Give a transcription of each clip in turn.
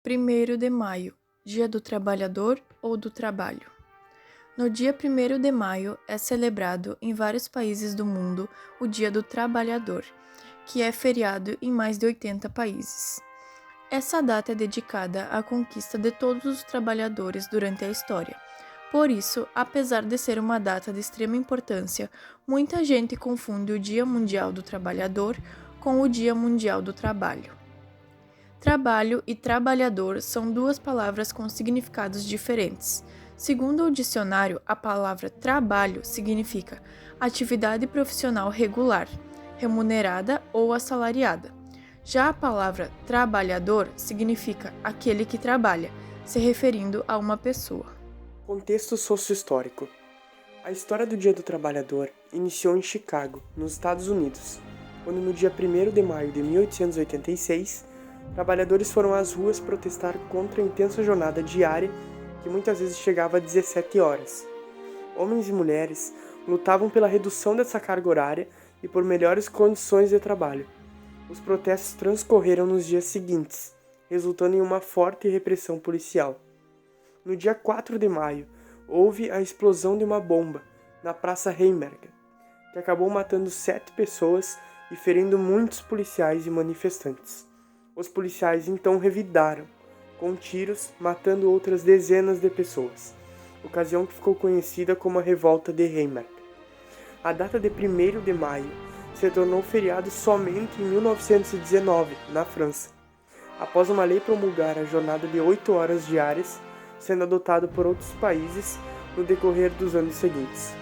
1º de maio, Dia do Trabalhador ou do Trabalho. No dia 1º de maio é celebrado em vários países do mundo o Dia do Trabalhador, que é feriado em mais de 80 países. Essa data é dedicada à conquista de todos os trabalhadores durante a história. Por isso, apesar de ser uma data de extrema importância, muita gente confunde o Dia Mundial do Trabalhador com o Dia Mundial do Trabalho. Trabalho e trabalhador são duas palavras com significados diferentes. Segundo o dicionário, a palavra trabalho significa atividade profissional regular, remunerada ou assalariada. Já a palavra trabalhador significa aquele que trabalha, se referindo a uma pessoa. Contexto socio-histórico. A história do Dia do Trabalhador iniciou em Chicago, nos Estados Unidos, quando no dia 1º de maio de 1886, trabalhadores foram às ruas protestar contra a intensa jornada diária que muitas vezes chegava a 17 horas. Homens e mulheres lutavam pela redução dessa carga horária e por melhores condições de trabalho. Os protestos transcorreram nos dias seguintes, resultando em uma forte repressão policial. No dia 4 de maio, houve a explosão de uma bomba na Praça Heimerger, que acabou matando 7 pessoas e ferindo muitos policiais e manifestantes. Os policiais então revidaram, com tiros, matando outras dezenas de pessoas, ocasião que ficou conhecida como a Revolta de Heimerger. A data de 1º de maio se tornou feriado somente em 1919, na França, após uma lei promulgar a jornada de 8 horas diárias, sendo adotado por outros países no decorrer dos anos seguintes.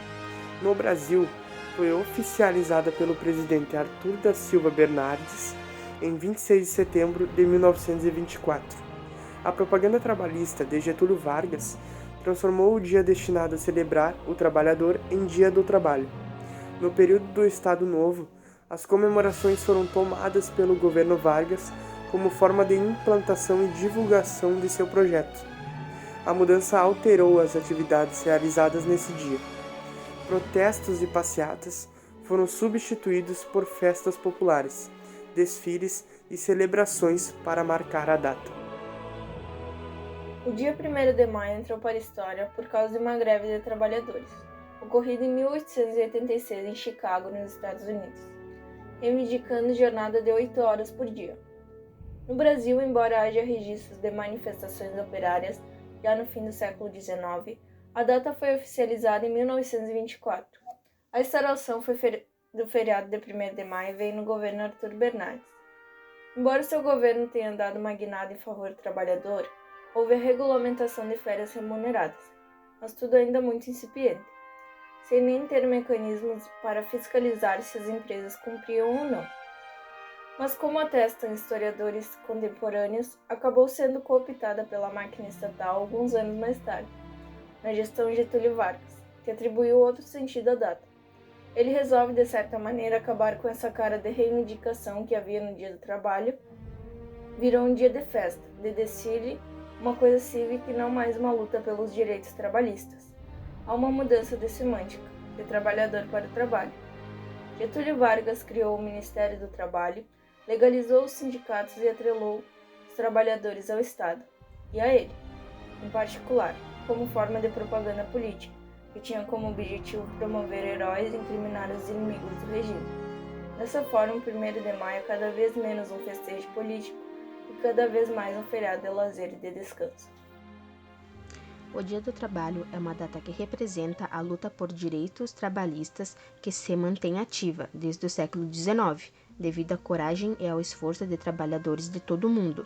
No Brasil, foi oficializada pelo presidente Arthur da Silva Bernardes em 26 de setembro de 1924. A propaganda trabalhista de Getúlio Vargas transformou o dia destinado a celebrar o trabalhador em Dia do Trabalho. No período do Estado Novo, as comemorações foram tomadas pelo governo Vargas como forma de implantação e divulgação de seu projeto. A mudança alterou as atividades realizadas nesse dia. Protestos e passeatas foram substituídos por festas populares, desfiles e celebrações para marcar a data. O dia 1º de maio entrou para a história por causa de uma greve de trabalhadores, ocorrida em 1886 em Chicago, nos Estados Unidos, reivindicando jornada de 8 horas por dia. No Brasil, embora haja registros de manifestações operárias já no fim do século XIX, a data foi oficializada em 1924. A instauração do feriado de 1º de maio veio no governo Arthur Bernardes. Embora seu governo tenha dado uma guinada em favor do trabalhador, houve a regulamentação de férias remuneradas, mas tudo ainda muito incipiente, sem nem ter mecanismos para fiscalizar se as empresas cumpriam ou não. Mas, como atestam historiadores contemporâneos, acabou sendo cooptada pela máquina estatal alguns anos mais tarde, na gestão Getúlio Vargas, que atribuiu outro sentido à data. Ele resolve, de certa maneira, acabar com essa cara de reivindicação que havia no Dia do Trabalho. Virou um dia de festa, de desfile, uma coisa cívica e não mais uma luta pelos direitos trabalhistas. Há uma mudança de semântica, de trabalhador para o trabalho. Getúlio Vargas criou o Ministério do Trabalho, legalizou os sindicatos e atrelou os trabalhadores ao Estado, e a ele, em particular, como forma de propaganda política, que tinha como objetivo promover heróis e incriminar os inimigos do regime. Dessa forma, o 1º de maio é cada vez menos um festejo político e cada vez mais um feriado de lazer e de descanso. O Dia do Trabalho é uma data que representa a luta por direitos trabalhistas que se mantém ativa desde o século XIX, devido à coragem e ao esforço de trabalhadores de todo o mundo.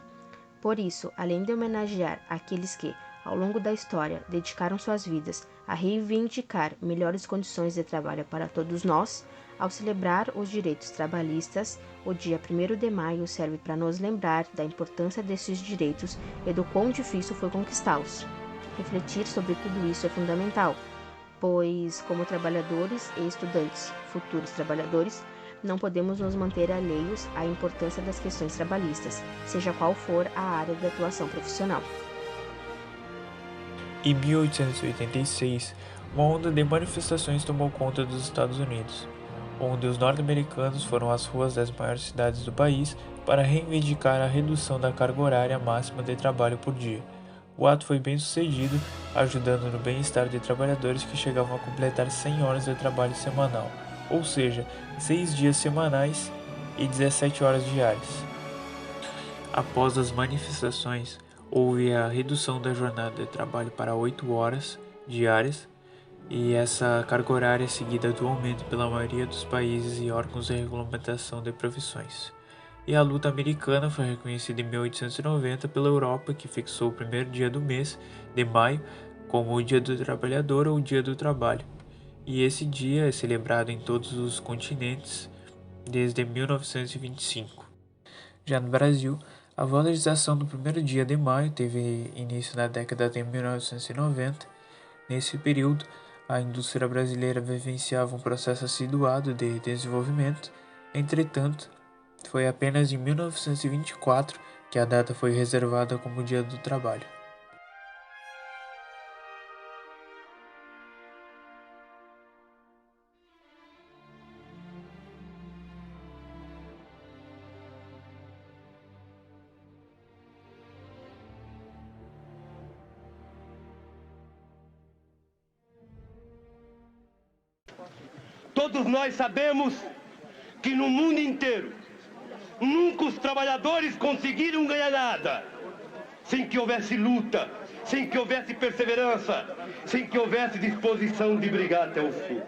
Por isso, além de homenagear aqueles que, ao longo da história, dedicaram suas vidas a reivindicar melhores condições de trabalho para todos nós, ao celebrar os direitos trabalhistas, o dia 1º de maio serve para nos lembrar da importância desses direitos e do quão difícil foi conquistá-los. Refletir sobre tudo isso é fundamental, pois, como trabalhadores e estudantes, futuros trabalhadores, não podemos nos manter alheios à importância das questões trabalhistas, seja qual for a área de atuação profissional. Em 1886, uma onda de manifestações tomou conta dos Estados Unidos. onde os norte-americanos foram às ruas das maiores cidades do país para reivindicar a redução da carga horária máxima de trabalho por dia. O ato foi bem sucedido, ajudando no bem-estar de trabalhadores que chegavam a completar 100 horas de trabalho semanal, ou seja, 6 dias semanais e 17 horas diárias. Após as manifestações, houve a redução da jornada de trabalho para 8 horas diárias, e essa carga horária é seguida atualmente pela maioria dos países e órgãos de regulamentação de profissões. E a luta americana foi reconhecida em 1890 pela Europa, que fixou o primeiro dia do mês de maio como o Dia do Trabalhador ou o Dia do Trabalho. E esse dia é celebrado em todos os continentes desde 1925. Já no Brasil, a valorização do primeiro dia de maio teve início na década de 1990. Nesse período, a indústria brasileira vivenciava um processo acentuado de desenvolvimento. Entretanto, foi apenas em 1924 que a data foi reservada como Dia do Trabalho. Todos nós sabemos que no mundo inteiro nunca os trabalhadores conseguiram ganhar nada sem que houvesse luta, sem que houvesse perseverança, sem que houvesse disposição de brigar até o fim.